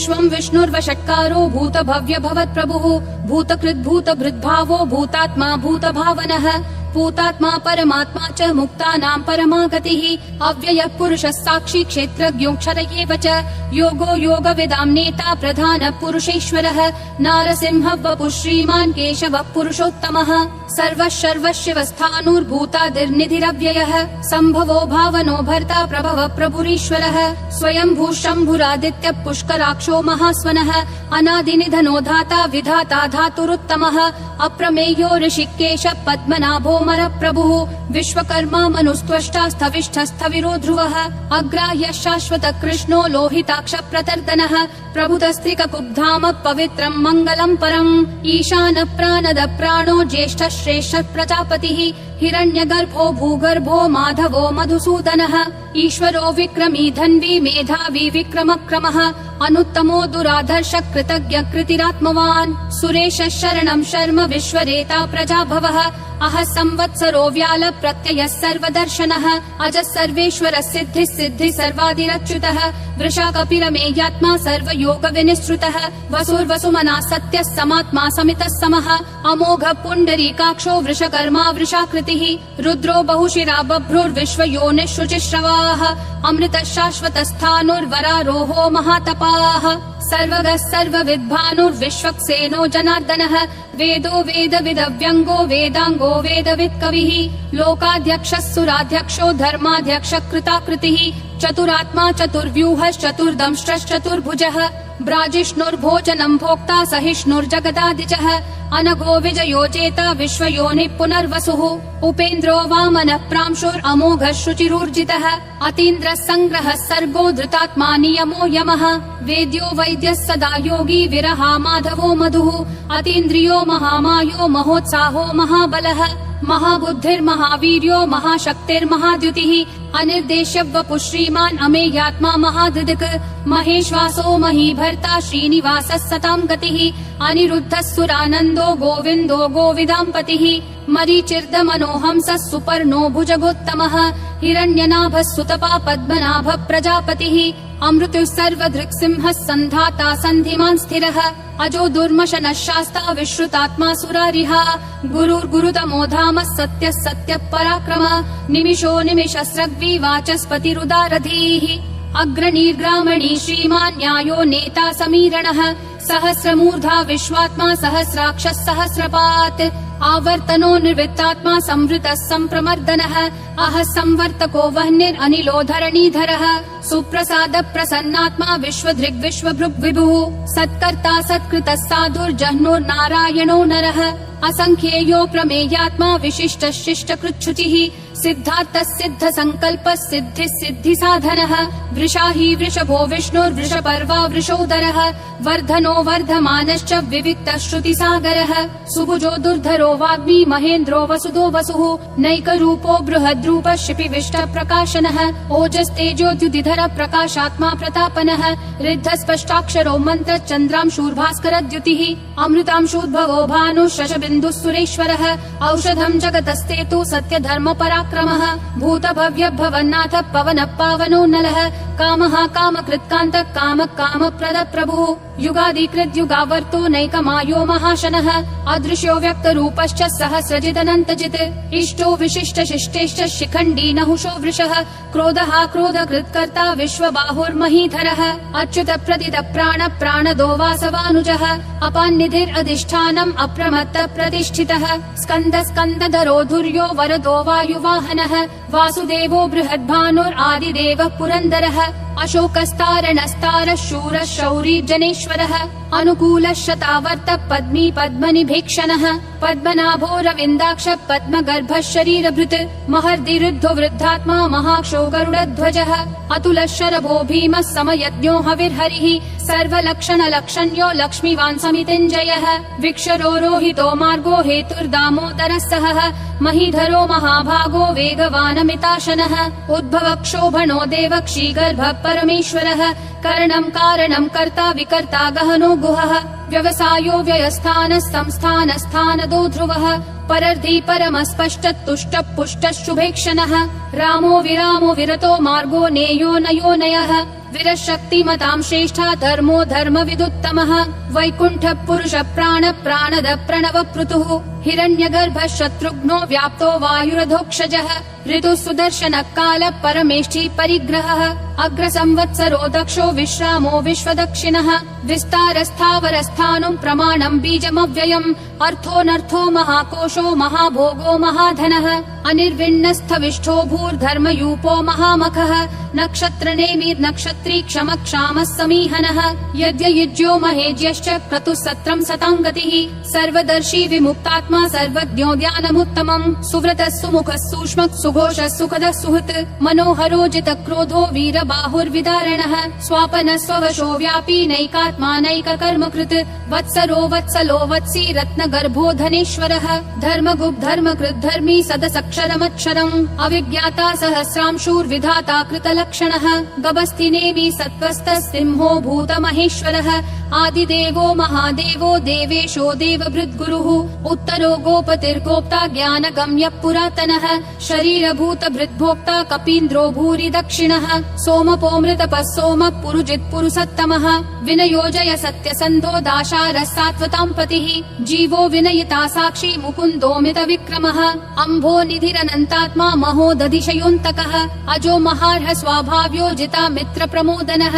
विश्वं विष्णुर्वषट्कारो भूत भव्य भवत् प्रभुः भूतकृद् भूत भृद्भावो भूतात्मा भूत भावनः भूतात्मा परमात्मा च मुक्तानां परमा गतिः अव्ययः पुरुषः साक्षी क्षेत्रज्ञोऽक्षर एव च योगो योगविदां नेता प्रधानः पुरुषेश्वरः नारसिंहः वपुः श्रीमान् केशवः पुरुषोत्तमः सर्वः सर्वशिवस्थाणुर्भूतादिर्निधिरव्ययः सम्भवो भावनो भर्ता प्रभवः प्रभुरीश्वरः स्वयंभू शम्भुरादित्यः पुष्कराक्षो महास्वनः अनादिनिधनो धाता विधाता धातुरुत्तमः अप्रमेयो ऋषिकेशः पद्मनाभो प्रभुः विश्वकर्मा मनुस्त्वष्टा स्थविष्ठस्थविरो ध्रुवः अग्राह्यः शाश्वत कृष्णो लोहिताक्ष प्रतर्दनः प्रभुतस्त्रिककुब्धाम पवित्रं मङ्गलं परम् ईशान प्राणद प्राणो ज्येष्ठ श्रेष्ठ प्रजापतिः हिरण्यगर्भो भूगर्भो माधवो मधुसूदनः ईश्वरो विक्रमी धन्वी मेधावी विक्रमक्रमः अनुत्तमो दुराधर्ष कृतज्ञ कृतिरात्मवान् सुरेश शरणं शर्म विश्वरेता प्रजाभवः अह संवत्सरो व्याल प्रत्ययः सर्वदर्शनः अजः सर्वेश्वर सिद्धिः सिद्धि सर्वादिरच्युतः वृषा कपिलमेयात्मा सर्वयोग विनिश्रुतः वसुर्वसुमना सत्यः समात्मा समितः समः अमोघ पुण्डरीकाक्षो वृषकर्मा वृषाकृतिः रुद्रो बहुशिरा बभ्रुर्विश्वयोनिः शुचिश्रवाः अमृतः शाश्वतस्थाणुर्वरारोहो महातपाः सर्वगः सर्वविद्भानुर्विश्वक्सेनो जनार्दनः वेदो वेदविदव्यङ्गो वेदाङ्गो वेदवित्कविः लोकाध्यक्षः सुराध्यक्षो धर्माध्यक्ष कृताकृतिः चतुरात्मा चतुर्व्यूहश्चतुर्दंष्ट्रश्चतुर्भुजः ब्राजिष्णुर्भोजनं भोक्ता सहिष्णुर्जगदादिजः अनघो विजयो जेता विश्वयोनिः पुनर्वसुः उपेन्द्रो वामनः प्रांशुरमोघः शुचिरूर्जितः अतीन्द्रः सङ्ग्रहः सर्गो धृतात्मा नियमो यमः वेद्यो वैद्यः सदा योगी विरहा माधवो मधुः अतीन्द्रियो महामायो महोत्साहो महाबलः महाबुद्धिर्महावीर्यो महाशक्तिर्महाद्युतिः अनिर्देश्य वपुः श्रीमान् अमेयात्मा महादृक् महेश्वासो महीभर्ता श्रीनिवासः सतां गतिः अनिरुद्धः सुरानन्दो गोविन्दो गोविदाम्पतिः मरीचिर्दमनोहंसः सुपर्णो भुजगोत्तमः हिरण्यनाभः सुतपा पद्मनाभः प्रजापतिः अमृतुः सर्वदृक्सिंहः सन्धाता सन्धिमान् स्थिरः अजो दुर्मशनः शास्ता विश्रुतात्मा सुरारिः गुरुर्गुरुतमो धामः सत्यः सत्यः पराक्रमः निमिषो निमिषस्रग्वी वाचस्पतिरुदारधीः अग्रणीर्ग्रामणी श्रीमान् न्यायो नेता समीरणः सहस्रमूर्धा विश्वात्मा सहस्राक्षः सहस्रपात् आवर्तनो निर्वृत्तात्मा संवृतः सम्प्रमर्दनः अह संवर्तको वह्निरनिलो धरणीधरः सुप्रसाद प्रसन्नात्मा विश्वधृग् विश्वभृग् विभुः सत्कर्ता सत्कृतः साधुर्जह्नुर्नारायणो नरः असंख्येयो प्रमेयात्मा विशिष्ट शिष्ट कृच्छुचिः सिद्धार्थः सिद्ध संकल्पः सिद्धिः सिद्धि साधनः वृषाही वृषभो विष्णुर्वृषपर्वा वृषोदरः वर्धनो वर्धमानश्च विविक्तः श्रुतिसागरः सुभुजो दुर्धरो वाग्मी महेन्द्रो वसुदो वसुः नैकरूपो बृहद्रूपः शिपिविष्ट प्रकाशनः ओजस्तेजोद्युतिधर प्रकाशात्मा प्रतापनः ऋद्धः स्पष्टाक्षरो मन्त्र चन्द्रांशूर्भास्करद्युतिः अमृतांशूद्भवो भानुः शशबिन्दुः सुरेश्वरः औषधं जगतस्तेतु सत्य धर्म पराक्रमः भूत भव्य भवन्नाथ पवन पावनो नलः कामः कामकृत्कान्तः काम कामप्रद प्रभुः युगादिकृत् युगावर्तो नैकमायो महाशनः अदृश्यो व्यक्तरूपश्च सहस्रजिदनन्तजित् इष्टो विशिष्ट शिष्टेश्च शिखण्डी नहुषो वृषः क्रोधः क्रोधकृत्कर्ता विश्वबाहुर्महीधरः अच्युत प्रदित प्राण प्राणदो वासवानुजः अपान्निधिरधिष्ठानम् अप्रमत्त प्रतिष्ठितः स्कन्द स्कन्दधरो धुर्यो वरदो वायुवाहनः वासुदेवो बृहद्भानुरादिदेवः पुरन्दरः अशोकस्तारणस्तारः शूरः शौरी जनेश्वरः अनुकूलः शतावर्त पद्मी पद्मनिभीक्षणः पद्मनाभो रविन्दाक्ष पद्मगर्भः शरीरभृत् महर्दिरुद्धो वृद्धात्मा महाक्षो गरुडध्वजः अतुलः शरभो भीमः समयज्ञो हविर्हरिः सर्वलक्षण लक्षण्यो लक्ष्मीवान् समितिञ्जयः विक्षरो रोहितो मार्गो हेतुर्दामोदरः सहः महीधरो महाभागो वेगवानमिताशनः उद्भव क्षोभणो देव क्षीगर्भः परमेश्वरः करणं कारणं कर्ता विकर्ता गहनो गुहः व्यवसायो व्ययस्थानः संस्थानस्थानदो ध्रुवः परर्धी परमस्पष्ट तुष्ट पुष्ट शुभेक्षणः रामो विरामो विरतो मार्गो नेयो नयो नयः विरशक्तिमतां श्रेष्ठा धर्मो धर्मविदुत्तमः वैकुण्ठ पुरुष प्राण प्राणद प्रणव पृतुः हिरण्यगर्भ शत्रुघ्नो व्याप्तो वायुरधोक्षजः ऋतु सुदर्शन काल परमेष्ठी परिग्रहः अग्र संवत्सरो दक्षो विश्रामो विश्वदक्षिणः विस्तारस्थावरस्थानं प्रमाणं बीजमव्ययम् अर्थोऽनर्थो महाकोशो महाभोगो महाधनः अनिर्विण्णस्थविष्ठो भूर्धर्मयूपो महामखः नक्षत्रनेमिर् नक्षत्री क्षम क्षामः समीहनः यज्ञयुज्यो महेज्यश्च क्रतुः सत्रं सताङ्गतिः सर्वदर्शी विमुक्तात्मा सर्वज्ञो ज्ञानमुत्तमम् सुव्रतः सुमुखः सूक्ष्मः सुघोषः सुखदः सुहृत् मनोहरो जितक्रोधो वीरबाहुर्विदारणः स्वापनः स्ववशो व्यापी नैकात्मा नैककर्मकृत् वत्सरो वत्सलो वत्सी रत्नगर्भो धनेश्वरः धर्मगुप् धर्मकृत् धर्मी सदसक्षरमक्षरम् अविज्ञाता सहस्रांशूर्विधाता कृतलक्षणः गभस्तिनेमि सत्त्वस्तः सिंहो भूतमहेश्वरः आदिदेवो महादेवो देवेशो देवभृद्गुरुः उत्तरो गोपतिर्गोप्ता ज्ञानगम्यः पुरातनः शरीरभूतभृद्भोक्ता कपीन्द्रो भूरि दक्षिणः सोमपोमृतपः सोमः पुरुजित् पुरुषोत्तमः विनयोजय सत्यसन्धो दाशारः सात्वतां पतिः जीवो विनयिता साक्षी मुकुन्दोमित विक्रमः अम्भो निधिरनन्तात्मा महोदधिशयोऽन्तकः अजो महार्ह स्वाभाव्यो जिता मित्र प्रमोदनः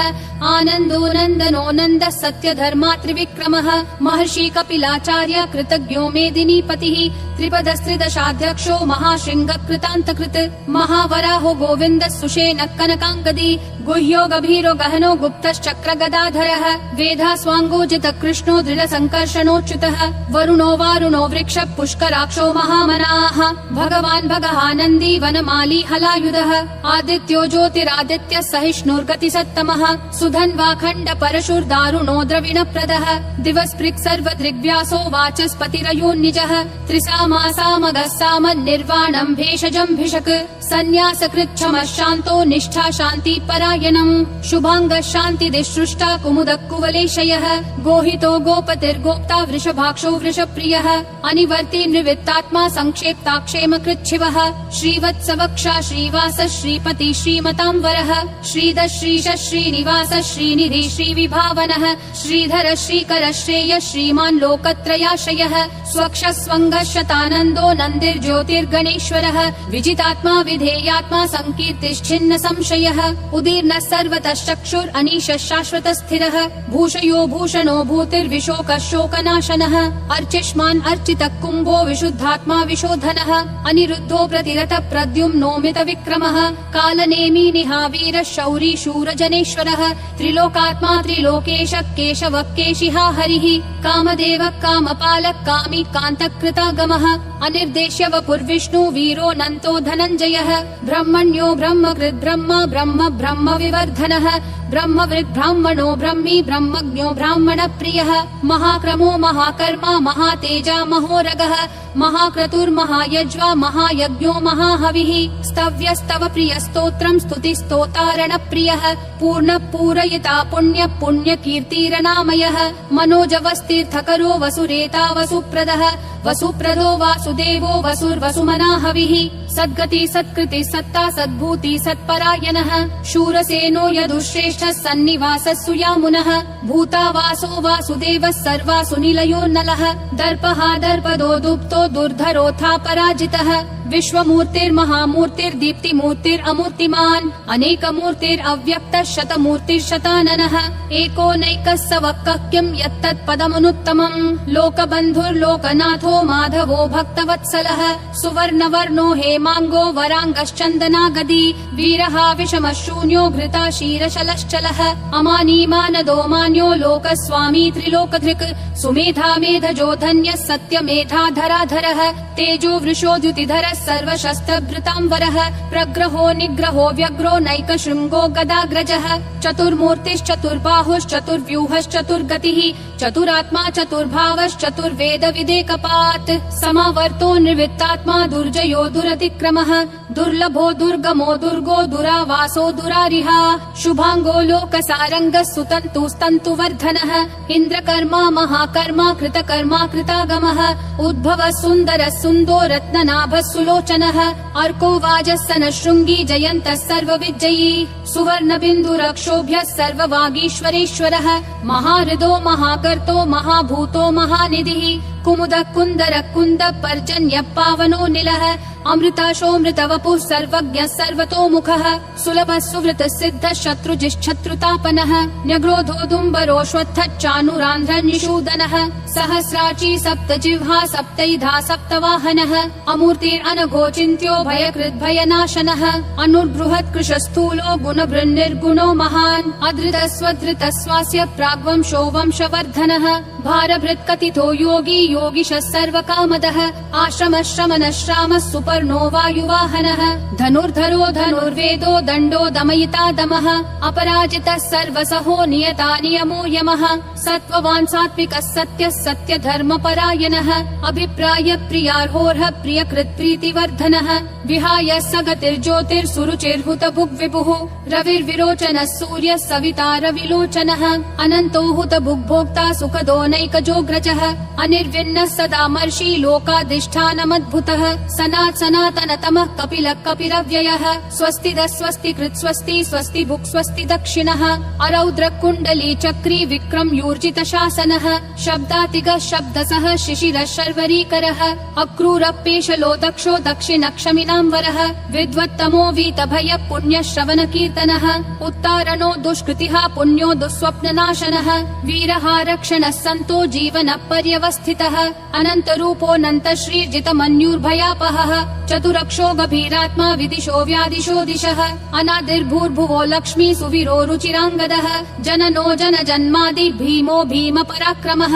आनन्दो नन्दनो नन्दः सत्यधर्मा त्रिविक्रमः महर्षि कपिलाचार्य कृतज्ञो मेदिनीपतिः त्रिपदस्त्रिदशाध्यक्षो महाशृङ्ग कृतान्तकृत् महावराहो गोविन्दः सुषेणः कनकाङ्गदी गुह्यो गभीरो गहनो गुप्तश्चक्र गदाधरः वेधास्वाङ्गोजित कृष्णो दृढसङ्कर्षणोच्युतः वरुणो वारुणो वृक्ष पुष्कराक्षो महामनाः भगवान् भगहानन्दी वनमाली हलायुधः आदित्यो ज्योतिरादित्य सहिष्णुर्गतिसत्तमः सुधन्वाखण्ड परशुर्दारुणो द्रविणप्रदः दिवस्पृक् सर्वदृग्व्यासो वाचस्पतिरयोन्निजः त्रिसामासामगः सामन्निर्वाणम् भेषजम् भिषक् सन्न्यासकृच्छमः शान्तो निष्ठा शान्ति परायणम् शुभाङ्गः शान्तिदिसृष्टा कुमुदः कुवलेशयः गोहितो गोपतिर्गोप्ता वृषभाक्षो वृषप्रियः अनिवर्ति निवृत्तात्मा संक्षेप्ताक्षेमकृच्छिवः श्रीवत्सवक्षा श्रीवास श्रीपति श्रीमतां वरः श्रीधः श्रीश श्रीनिवास श्रीनिधि श्रीविभावनः श्रीधर श्रीकर श्रेय श्रीमान् लोकत्रयाश्रयः स्वक्ष स्वङ्गः शतानन्दो नन्दिर्ज्योतिर्गणेश्वरः विजितात्मा विधेयात्मा संकीर्तिश्छिन्न संशयः उदीर्णः सर्वतः चक्षुर् अनीशः शाश्वत स्थिरः भूषयो भूषणो भूतिर्विशोकः शोकनाशनः अर्चिष्मान् अर्चितः कुम्भो विशुद्धात्मा विशोधनः अनिरुद्धो प्रतिरथ प्रद्युम्नोमित विक्रमः कालनेमी निहावीरः शौरी शूरजनेश्वरः त्रिलोकात्मा त्रिलोकेश केशवः केशिहा हरिः कामदेवः कामपालः कामी कान्तकृतागमः अनिर्देश्य वपुर्विष्णु वीरो नन्तो धनञ्जयः ब्रह्मण्यो ब्रह्मकृत् ब्रह्म ब्रह्म ब्रह्म विवर्धनः ब्रह्मवृद् ब्राह्मणो ब्रह्मी ब्रह्मज्ञो ब्राह्मण प्रियः महाक्रमो महाकर्मा महातेजा महोरगः महाक्रतुर्महायज्वा महायज्ञो महाहविः स्तव्यस्तव प्रिय स्तोत्रम् स्तुतिस्तोतारण प्रियः पूर्ण पूरयिता पुण्य पुण्य कीर्तिरनामयः मनोजवस्तीर्थकरो वसुरेता वसुप्रदः वसुप्रदो वासुदेवो वसुर्वसुमनाहविः सद्गति सत्कृति सत्ता सद्भूति सत्परायणः शूरसेनो यदुश्रेष्ठः सन्निवासः सुयामुनः भूतावासो वासुदेवः सर्वासु निलयोन्नलः दर्पः दर्पदो दुप्तो दुर्धरोऽथा पराजितः विश्वमूर्तिर्महामूर्तिर्दीप्तिमूर्तिरमूर्तिमान् अनेकमूर्तिरव्यक्तः शतमूर्तिर्शताननः एकोनैकः स वक्कः किं यत्तत्पदमनुत्तमम् लोकबन्धुर्लोकनाथो माधवो भक्तवत्सलः सुवर्णवर्णो हेमाङ्गो वराङ्गश्चन्दनागदी वीरः विषमः शून्यो घृता क्षीरशलश्चलः अमानी मानदो मान्यो लोकस्वामी त्रिलोकधृक् सुमेधा मेधजो धन्यः सत्यमेधाधराधरः तेजो वृषो द्युतिधरः सर्वशस्त्रभृतांवरः प्रग्रहो निग्रहो व्यग्रो नैकशृङ्गो गदाग्रजः चतुर्मूर्तिश्चतुर्बाहुश्चतुर्व्यूहश्चतुर्गतिः चतुरात्मा चतुर्भावश्चतुर्वेद विदेकपात् समावर्तो निर्वित्तात्मा दुर्जयो दुरतिक्रमः दुर्लभो दुर्गमो दुर्गो दुरावासो दुरारिहा शुभांगो लोकसारङ्गः सुतन्तुस्तन्तुवर्धनः इन्द्रकर्मा महाकर्मा कृतकर्मा कृतागमः उद्भवः सुन्दरः सुन्दो रत्ननाभः सुलोचनः अर्को वाजः शृङ्गी जयन्तः सर्वविजयी सुवर्णबिन्दुरक्षोभ्यः सर्ववागीश्वरेश्वरः महाहृदो महाकर्तो महाभूतो महानिधिः कुमुदः कुन्दरः कुन्दः पर्जन्यः पावनो निलः अमृताशोऽमृतवपुः सर्वज्ञः सर्वतोमुखः सुलभः सुवृतः सिद्धः शत्रुजिश्शत्रुतापनः न्यग्रोधोदुम्बरोऽश्वत्थः चानुरान्ध्रः निषूदनः सहस्राची सप्तजिह्वा सप्तैधा सप्तवाहनः अमूर्तिरनघोचिन्त्यो भयकृद्भयनाशनः अनुर्बृहत्कृशस्थूलो गुणभृन्निर्गुणो महान् अधृतः स्वधृतः स्वास्य प्राग्वंशो वंशवर्धनः भारभृत्कथितो योगी योगिशः सर्वकामदः आश्रमः श्रमणः श्रामः सुपर्णो वायुवाहनः धनुर्धरो धनुर्वेदो दण्डो दमयिता दमः अपराजितः सर्वसहो नियता नियमो यमः सत्त्ववान् सात्विकः सत्यः सत्यधर्मपरायणः अभिप्राय प्रियार्होर्ह प्रियकृत् प्रीतिवर्धनः विहाय सगतिर्ज्योतिर्सुरुचिर्हुत भुग्विभुः रविर्विरोचनः सूर्यः सविता रविलोचनः अनन्तो हुत भुग्भोक्ता सुखदो नैकजोग्रजः अनिर्विन्नः सदा मर्षि लोकाधिष्ठानमद्भुतः सनातनतमः कपिलः कपिरव्ययः स्वस्तिदः स्वस्तिकृत् स्वस्ति स्वस्ति भुक् स्वस्ति दक्षिणः अरौद्र कुण्डली चक्री विक्रम यूर्जित शासनः शब्दातिगः शब्दसः शिशिरः शर्वरीकरः अक्रूरपेशलो दक्षो दक्षिणक्षमिनाम्बरः विद्वत्तमो वीतभय पुण्यश्रवण कीर्तनः उत्तारणो दुष्कृतिः पुण्यो दुःस्वप्ननाशनः वीरः रक्षणः सन्तो जीवनः पर्यवस्थितः अनन्तरूपोऽनन्त श्रीर्जितमन्युर्भयापहः चतुरक्षो गभीरात्मा विदिशो व्यादिशो दिशः अनादिर्भूर्भुवो लक्ष्मी सुवीरो रुचिराङ्गदः जननो जन जन्मादि भीमो भीम पराक्रमः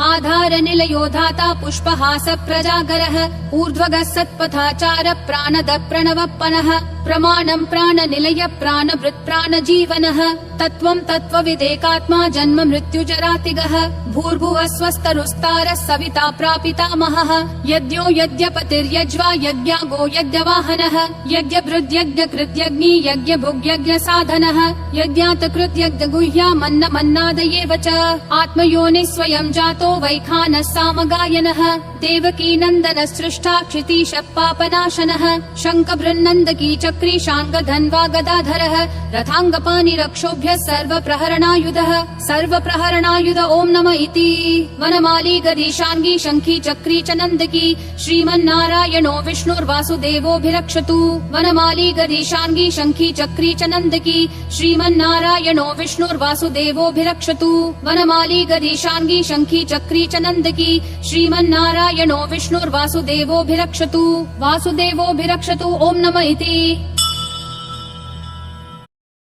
आधार निलयो धाता पुष्पहास प्रजागरः ऊर्ध्वगः सत्पथाचार प्राणद प्रणवप्पनः प्रमाणं प्राणनिलय प्राणभृत् प्राणजीवनः तत्त्वं तत्त्वविदेकात्मा जन्म मृत्युजरातिगः भूर्भुवः स्वस्तरुस्तारः सविता प्रापितामहः यज्ञो यज्ञपतिर्यज्वा यज्ञागो यज्ञवाहनः यज्ञभृद्यज्ञकृत्यग्नि यज्ञभुग्यज्ञसाधनः यज्ञातकृत्यज्ञगुह्यामन्नमन्नादयेव च आत्मयोनिः स्वयं जातो वैखानः सामगायनः देवकी नन्दनः सृष्टा क्षितीशः पापनाशनः शङ्खबृन्नन्दकी चक्री शाङ्गधन्वा गदाधरः रथाङ्गपाणिरक्षोभ्यः सर्वप्रहरणायुध ॐ नमः इति वनमाली गदीशाङ्गी शङ्खी चक्री च नन्दकी श्रीमन्नारायणो विष्णुर्वासुदेवोऽभिरक्षतु वनमाली गदीशाङ्गी शङ्खी चक्री च नन्दकी श्रीमन्नारायणो विष्णुर्वासुदेवोऽभिरक्षतु वनमाली गदीशाङ्गी शङ्खी चक्री च नन्दकी श्रीमन्नारायणो विष्णुर्वासुदेवोऽभिरक्षतु वासुदेवोऽभिरक्षतु ॐ नमः इति